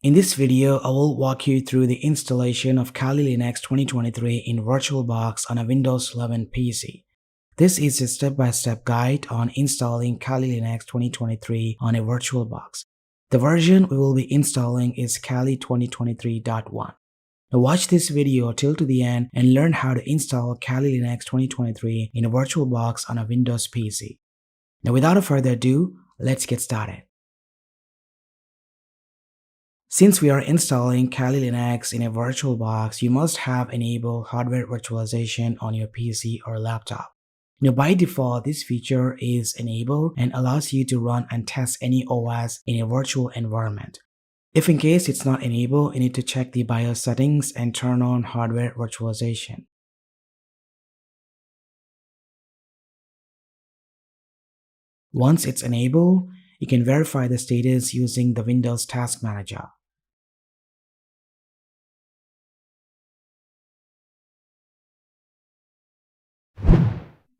In this video, I will walk you through the installation of Kali Linux 2023 in VirtualBox on a Windows 11 PC. This is a step-by-step guide on installing Kali Linux 2023 on a VirtualBox. The version we will be installing is Kali 2023.1. Now watch this video till to the end and learn how to install Kali Linux 2023 in a VirtualBox on a Windows PC. Now without further ado, let's get started. Since we are installing Kali Linux in a VirtualBox, you must have enabled hardware virtualization on your PC or laptop. Now by default, this feature is enabled and allows you to run and test any OS in a virtual environment. If in case it's not enabled, you need to check the BIOS settings and turn on hardware virtualization. Once it's enabled, you can verify the status using the Windows Task Manager.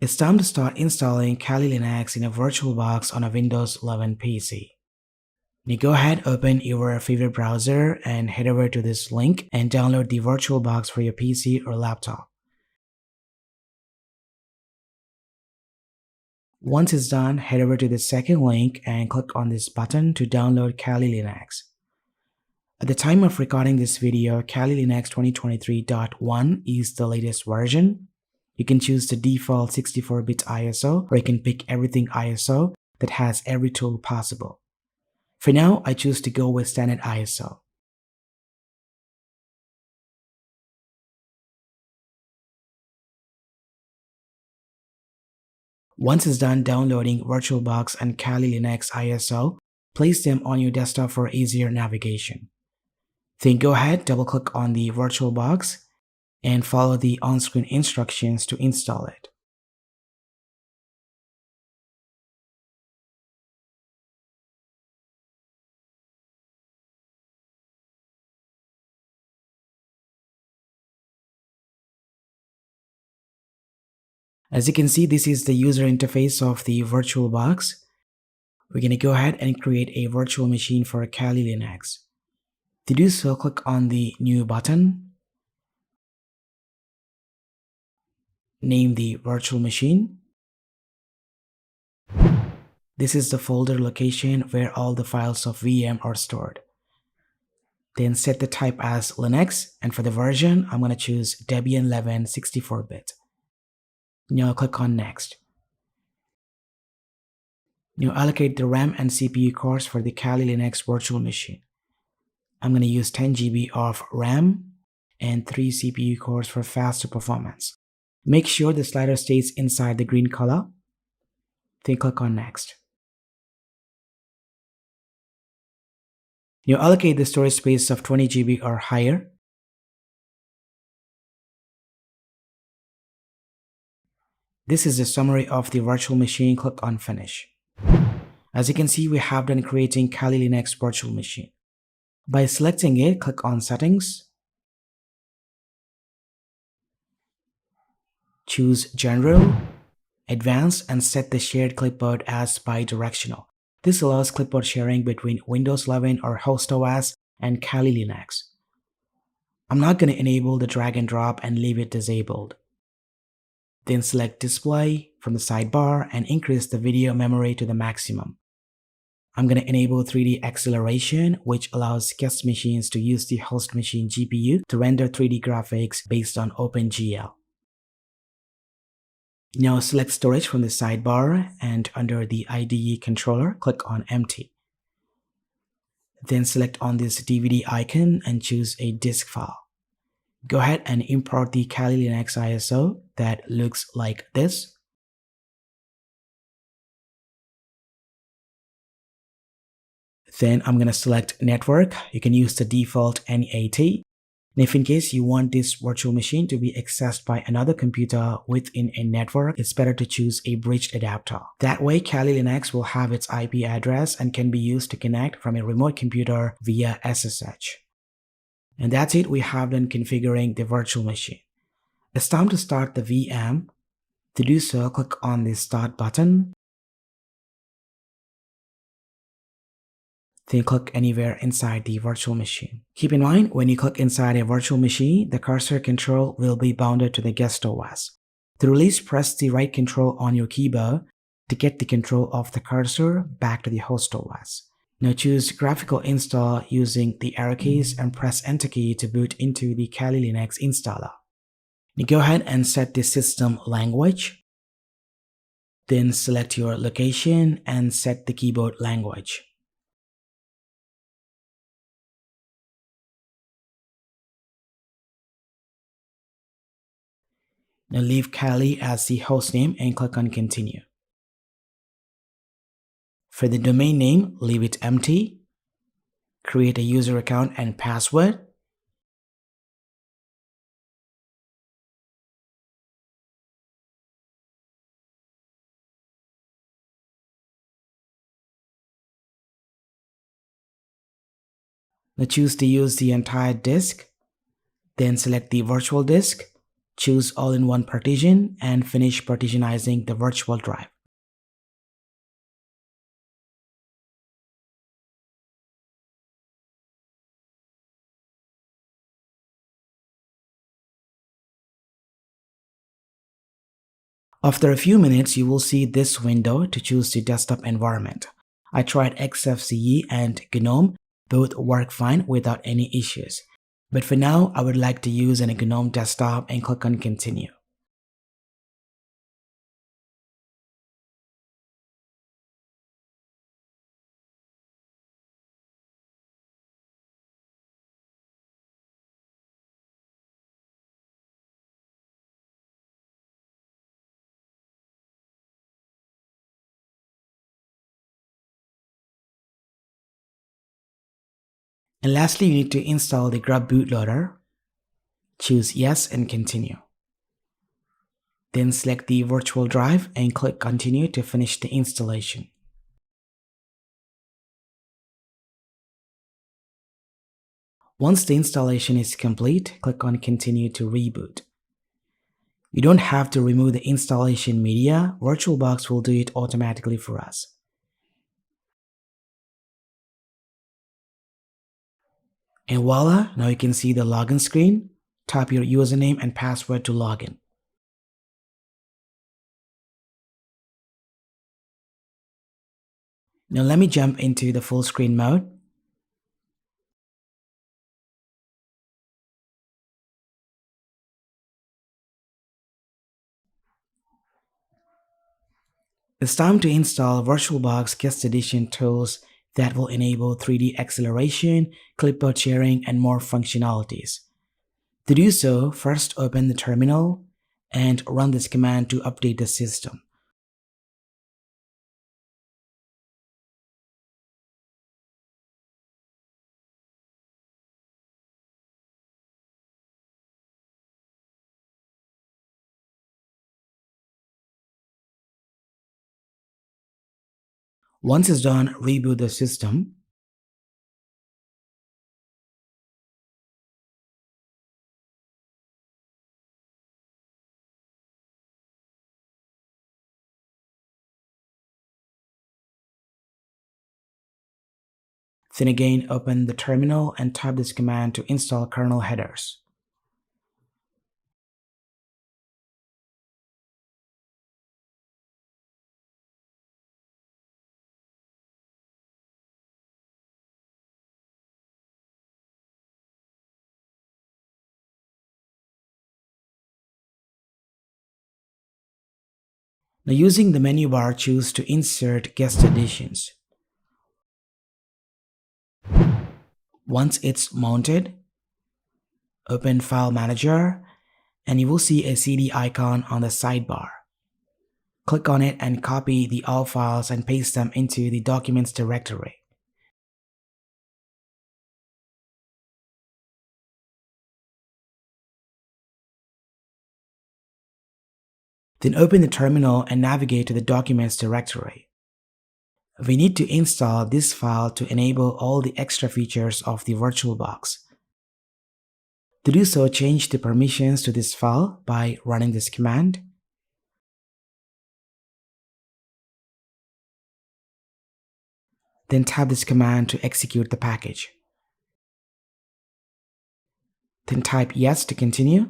It's time to start installing Kali Linux in a VirtualBox on a Windows 11 PC. Now go ahead, open your favorite browser and head over to this link and download the VirtualBox for your PC or laptop. Once it's done, head over to the second link and click on this button to download Kali Linux. At the time of recording this video, Kali Linux 2023.1 is the latest version. You can choose the default 64-bit ISO, or you can pick everything ISO that has every tool possible. For now, I choose to go with standard ISO. Once it's done downloading VirtualBox and Kali Linux ISO, place them on your desktop for easier navigation. Then go ahead, double-click on the VirtualBox and follow the on-screen instructions to install it. As you can see, this is the user interface of the VirtualBox. We're going to go ahead and create a virtual machine for Kali Linux. To do so, click on the New button. Name the virtual machine. This is the folder location where all the files of VM are stored. Then set the type as Linux, and for the version, I'm going to choose Debian 11 64-bit. Now click on Next. Now allocate the RAM and CPU cores for the Kali Linux virtual machine. I'm going to use 10 GB of RAM and 3 CPU cores for faster performance. Make sure the slider stays inside the green color. Then click on Next. Now allocate the storage space of 20 GB or higher. This is the summary of the virtual machine. Click on Finish. As you can see, we have done creating Kali Linux virtual machine. By selecting it, click on Settings. Choose General, Advanced, and set the shared clipboard as bidirectional. This allows clipboard sharing between Windows 11 or host OS and Kali Linux. I'm not going to enable the drag and drop and leave it disabled. Then select Display from the sidebar and increase the video memory to the maximum. I'm going to enable 3D acceleration, which allows guest machines to use the host machine GPU to render 3D graphics based on OpenGL. Now select Storage from the sidebar and under the IDE controller, click on Empty. Then select on this DVD icon and choose a disk file. Go ahead and import the Kali Linux ISO that looks like this. Then I'm going to select Network. You can use the default NAT. And if in case you want this virtual machine to be accessed by another computer within a network, it's better to choose a bridged adapter. That way, Kali Linux will have its IP address and can be used to connect from a remote computer via SSH. And that's it, we have done configuring the virtual machine. It's time to start the VM. To do so, click on the Start button. Then click anywhere inside the virtual machine. Keep in mind, when you click inside a virtual machine, the cursor control will be bounded to the guest OS. To release, press the right control on your keyboard to get the control of the cursor back to the host OS. Now choose graphical install using the arrow keys and press enter key to boot into the Kali Linux installer. Now go ahead and set the system language. Then select your location and set the keyboard language. Now leave Kali as the hostname and click on continue. For the domain name, leave it empty. Create a user account and password. Now choose to use the entire disk. Then select the virtual disk. Choose all-in-one partition and finish partitionizing the virtual drive. After a few minutes, you will see this window to choose the desktop environment. I tried XFCE and GNOME, both work fine without any issues. But for now, I would like to use an GNOME desktop and click on continue. And lastly, you need to install the grub bootloader. Choose yes and continue. Then select the virtual drive and click continue to finish the installation. Once the installation is complete, click on continue to reboot. You don't have to remove the installation media. VirtualBox will do it automatically for us. And voila, now you can see the login screen. Type your username and password to login. Now let me jump into the full screen mode. It's time to install VirtualBox Guest Edition tools that will enable 3D acceleration, clipboard sharing, and more functionalities. To do so, first open the terminal and run this command to update the system. Once it's done, reboot the system. Then again, open the terminal and type this command to install kernel headers. Now using the menu bar, choose to insert guest editions. Once it's mounted, open File Manager and you will see a CD icon on the sidebar. Click on it and copy the all files and paste them into the Documents directory. Then open the terminal and navigate to the Documents directory. We need to install this file to enable all the extra features of the VirtualBox. To do so, change the permissions to this file by running this command. Then tap this command to execute the package. Then type yes to continue.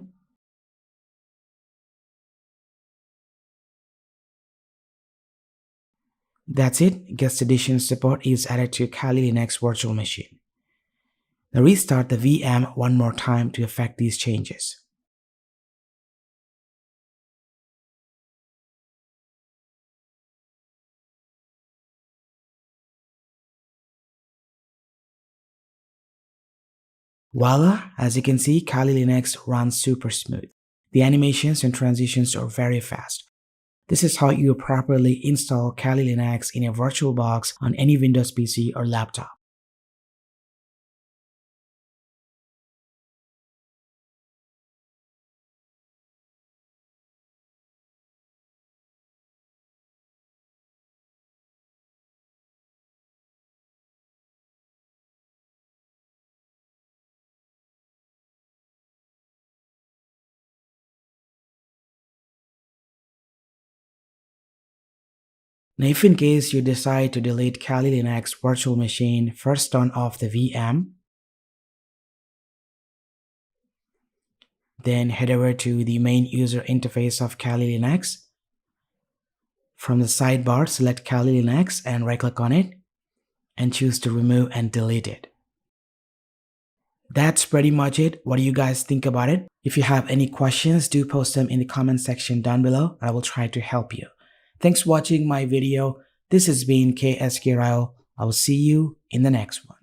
That's it, guest edition support is added to Kali Linux virtual machine. Now restart the VM one more time to effect these changes. Voila, as you can see, Kali Linux runs super smooth. The animations and transitions are very fast. This is how you properly install Kali Linux in a VirtualBox on any Windows PC or laptop. Now if in case you decide to delete Kali Linux virtual machine, first turn off the VM, then head over to the main user interface of Kali Linux. From the sidebar, select Kali Linux and right-click on it and choose to remove and delete it. That's pretty much it. What do you guys think about it? If you have any questions, do post them in the comment section down below. I will try to help you. Thanks for watching my video. This has been KSK Ryle. I will see you in the next one.